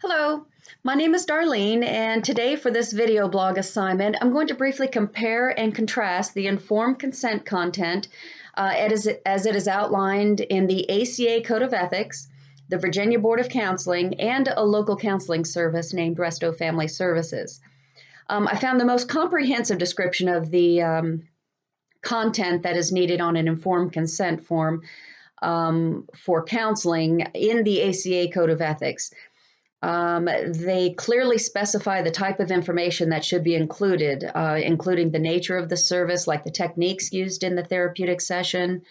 Hello, my name is Darlene, and today for this video blog assignment, I'm going to briefly compare and contrast the informed consent content as it is outlined in the ACA Code of Ethics, the Virginia Board of Counseling, and a local counseling service named Resto Family Services. I found the most comprehensive description of the content that is needed on an informed consent form for counseling in the ACA Code of Ethics. They clearly specify the type of information that should be included, including the nature of the service, like the techniques used in the therapeutic session,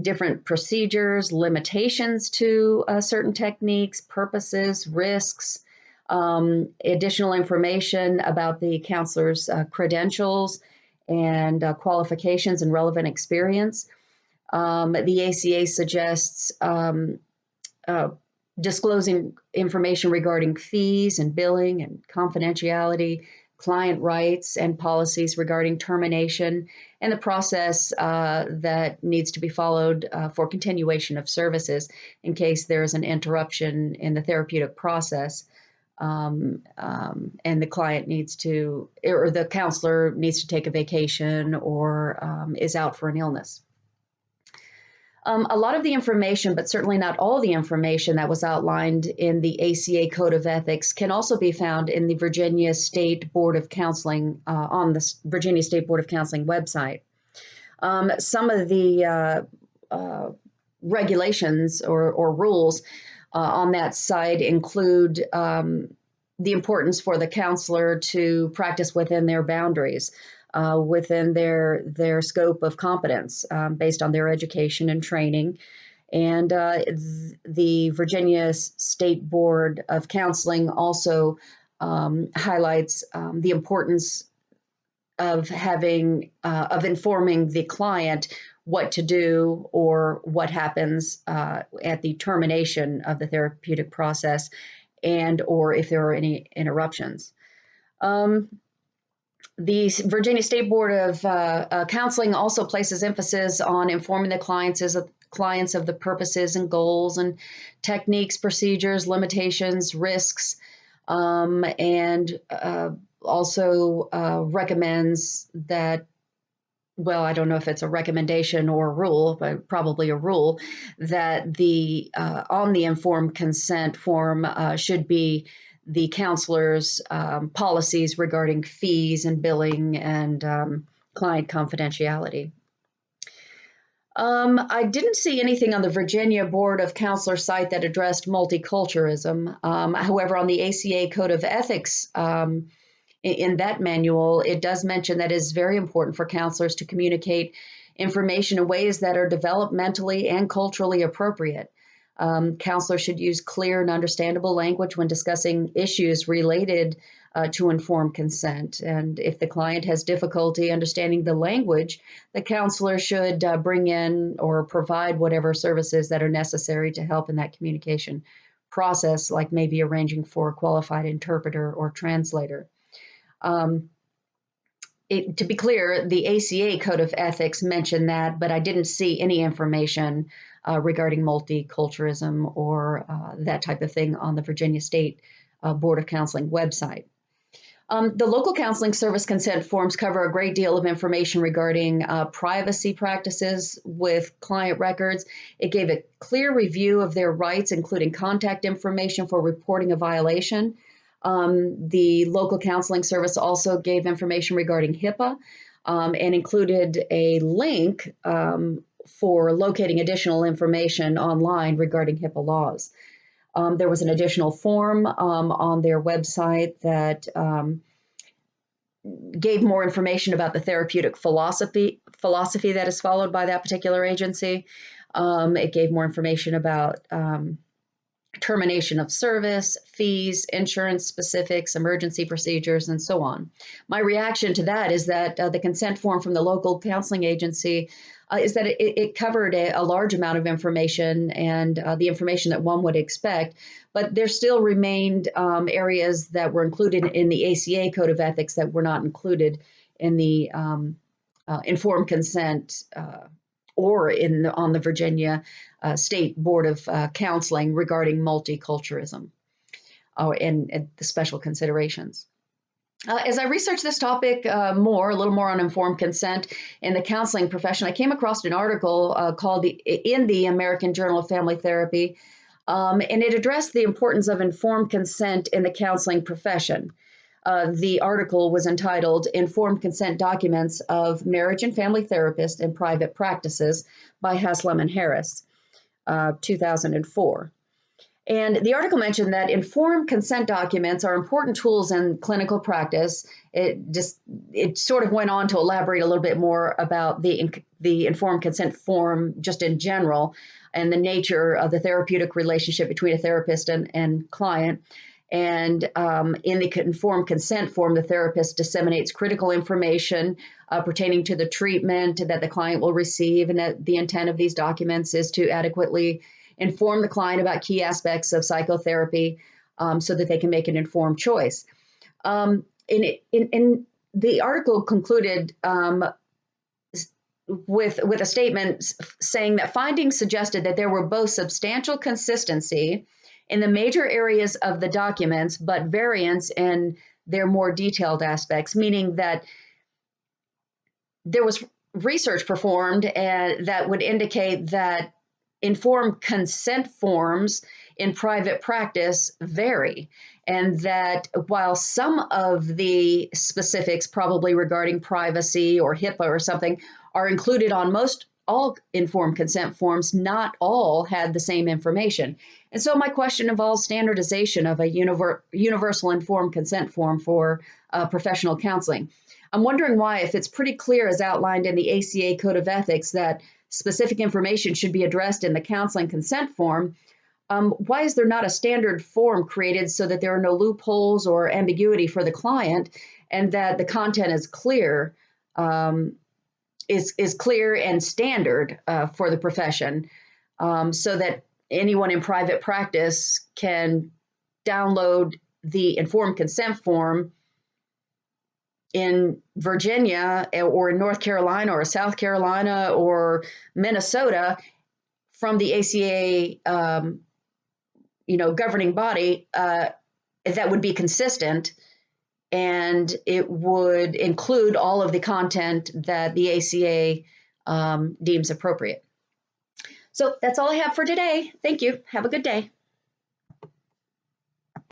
different procedures, limitations to certain techniques, purposes, risks, additional information about the counselor's credentials and qualifications and relevant experience. The ACA suggests disclosing information regarding fees and billing and confidentiality, client rights and policies regarding termination, and the process that needs to be followed for continuation of services in case there is an interruption in the therapeutic process. And the client needs to, or the counselor needs to take a vacation or is out for an illness. A lot of the information, but certainly not all the information that was outlined in the ACA Code of Ethics can also be found in the Virginia State Board of Counseling on the Virginia State Board of Counseling website. Some of the regulations or rules on that site include the importance for the counselor to practice within their boundaries. Within their scope of competence based on their education and training. And the Virginia State Board of Counseling also highlights the importance of informing the client what to do or what happens at the termination of the therapeutic process and or if there are any interruptions. The Virginia State Board of Counseling also places emphasis on informing the clients of the purposes and goals and techniques, procedures, limitations, risks, and also recommends that, well, I don't know if it's a recommendation or a rule, but probably a rule, that the on the informed consent form should be the counselor's policies regarding fees and billing and client confidentiality. I didn't see anything on the Virginia Board of Counselor site that addressed multiculturalism. However, on the ACA Code of Ethics, in that manual, it does mention that it is very important for counselors to communicate information in ways that are developmentally and culturally appropriate. Counselors should use clear and understandable language when discussing issues related to informed consent. And if the client has difficulty understanding the language, the counselor should bring in or provide whatever services that are necessary to help in that communication process, like maybe arranging for a qualified interpreter or translator. To be clear, the ACA Code of Ethics mentioned that, but I didn't see any information regarding multiculturalism or that type of thing on the Virginia State Board of Counseling website. The local counseling service consent forms cover a great deal of information regarding privacy practices with client records. It gave a clear review of their rights, including contact information for reporting a violation. The local counseling service also gave information regarding HIPAA and included a link for locating additional information online regarding HIPAA laws. There was an additional form on their website that gave more information about the therapeutic philosophy that is followed by that particular agency. It gave more information about termination of service, fees, insurance specifics, emergency procedures, and so on. My reaction to that is that the consent form from the local counseling agency is that it covered a large amount of information and the information that one would expect, but there still remained areas that were included in the ACA Code of Ethics that were not included in the informed consent or on the Virginia State Board of Counseling regarding multiculturalism. and the special considerations. As I researched this topic a little more on informed consent in the counseling profession, I came across an article called in the American Journal of Family Therapy, and it addressed the importance of informed consent in the counseling profession. The article was entitled Informed Consent Documents of Marriage and Family Therapists in Private Practices by Haslam and Harris, 2004. And the article mentioned that informed consent documents are important tools in clinical practice. It sort of went on to elaborate a little bit more about the informed consent form just in general and the nature of the therapeutic relationship between a therapist and client. And in the informed consent form, the therapist disseminates critical information pertaining to the treatment that the client will receive, and that the intent of these documents is to adequately inform the client about key aspects of psychotherapy so that they can make an informed choice. In the article concluded with a statement saying that findings suggested that there were both substantial consistency in the major areas of the documents, but variance in their more detailed aspects, meaning that there was research performed that would indicate that informed consent forms in private practice vary, and that while some of the specifics probably regarding privacy or HIPAA or something are included on most all informed consent forms, not all had the same information. And so my question involves standardization of a universal informed consent form for professional counseling. I'm wondering why, if it's pretty clear as outlined in the ACA Code of Ethics that specific information should be addressed in the counseling consent form, why is there not a standard form created so that there are no loopholes or ambiguity for the client, and that the content is clear, is clear and standard for the profession, so that anyone in private practice can download the informed consent form in Virginia or in North Carolina or South Carolina or Minnesota from the ACA, governing body that would be consistent, and it would include all of the content that the ACA deems appropriate. So that's all I have for today. Thank you. Have a good day.